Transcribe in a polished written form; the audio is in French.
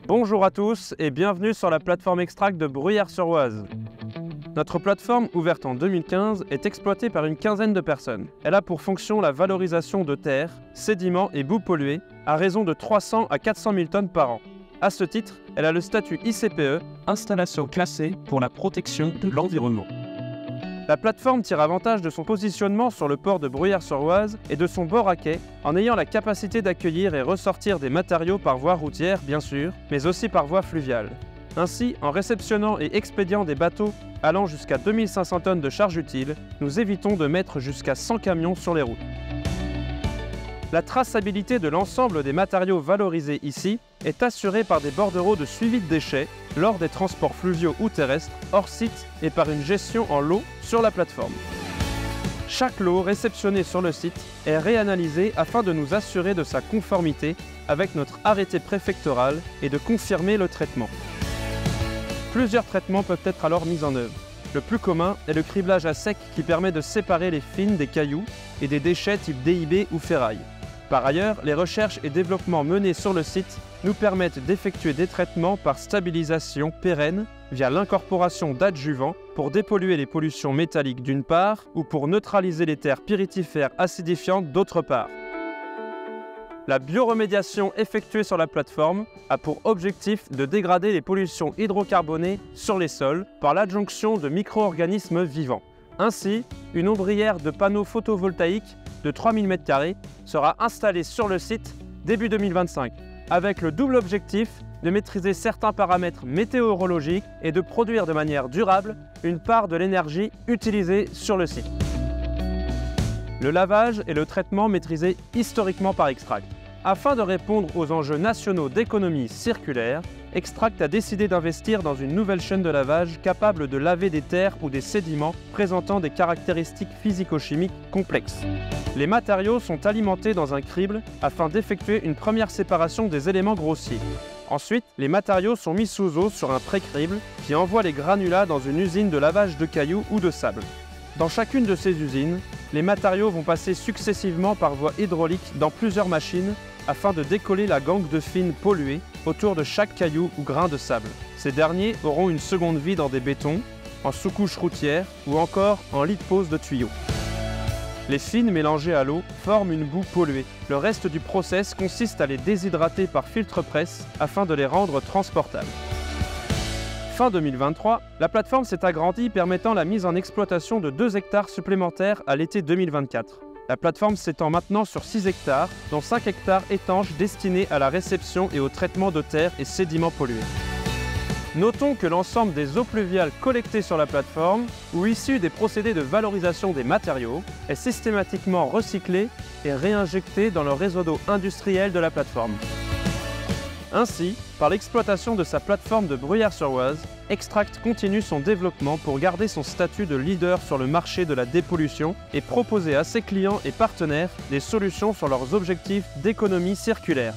Bonjour à tous et bienvenue sur la plateforme Extract de Bruyères-sur-Oise. Notre plateforme, ouverte en 2015, est exploitée par une quinzaine de personnes. Elle a pour fonction la valorisation de terre, sédiments et boues polluées à raison de 300 à 400 000 tonnes par an. À ce titre, elle a le statut ICPE, installation classée pour la protection de l'environnement. La plateforme tire avantage de son positionnement sur le port de Bruyères-sur-Oise et de son bord à quai en ayant la capacité d'accueillir et ressortir des matériaux par voie routière, bien sûr, mais aussi par voie fluviale. Ainsi, en réceptionnant et expédiant des bateaux allant jusqu'à 2500 tonnes de charges utiles, nous évitons de mettre jusqu'à 100 camions sur les routes. La traçabilité de l'ensemble des matériaux valorisés ici est assurée par des bordereaux de suivi de déchets lors des transports fluviaux ou terrestres hors site et par une gestion en lot sur la plateforme. Chaque lot réceptionné sur le site est réanalysé afin de nous assurer de sa conformité avec notre arrêté préfectoral et de confirmer le traitement. Plusieurs traitements peuvent être alors mis en œuvre. Le plus commun est le criblage à sec qui permet de séparer les fines des cailloux et des déchets type DIB ou ferraille. Par ailleurs, les recherches et développements menés sur le site nous permettent d'effectuer des traitements par stabilisation pérenne via l'incorporation d'adjuvants pour dépolluer les pollutions métalliques d'une part ou pour neutraliser les terres pyritifères acidifiantes d'autre part. La bioremédiation effectuée sur la plateforme a pour objectif de dégrader les pollutions hydrocarbonées sur les sols par l'adjonction de micro-organismes vivants. Ainsi, une ombrière de panneaux photovoltaïques de 3000 m² sera installée sur le site début 2025, avec le double objectif de maîtriser certains paramètres météorologiques et de produire de manière durable une part de l'énergie utilisée sur le site. Le lavage et le traitement maîtrisés historiquement par Extract. Afin de répondre aux enjeux nationaux d'économie circulaire, Extract a décidé d'investir dans une nouvelle chaîne de lavage capable de laver des terres ou des sédiments présentant des caractéristiques physico-chimiques complexes. Les matériaux sont alimentés dans un crible afin d'effectuer une première séparation des éléments grossiers. Ensuite, les matériaux sont mis sous eau sur un pré-crible qui envoie les granulats dans une usine de lavage de cailloux ou de sable. Dans chacune de ces usines, les matériaux vont passer successivement par voie hydraulique dans plusieurs machines afin de décoller la gangue de fines polluées autour de chaque caillou ou grain de sable. Ces derniers auront une seconde vie dans des bétons, en sous-couche routière ou encore en lit de pose de tuyaux. Les fines mélangées à l'eau forment une boue polluée. Le reste du process consiste à les déshydrater par filtre-presse afin de les rendre transportables. Fin 2023, la plateforme s'est agrandie permettant la mise en exploitation de 2 hectares supplémentaires à l'été 2024. La plateforme s'étend maintenant sur 6 hectares, dont 5 hectares étanches destinés à la réception et au traitement de terre et sédiments pollués. Notons que l'ensemble des eaux pluviales collectées sur la plateforme ou issues des procédés de valorisation des matériaux est systématiquement recyclé et réinjecté dans le réseau d'eau industriel de la plateforme. Ainsi, par l'exploitation de sa plateforme de Bruyères-sur-Oise, Extract continue son développement pour garder son statut de leader sur le marché de la dépollution et proposer à ses clients et partenaires des solutions sur leurs objectifs d'économie circulaire.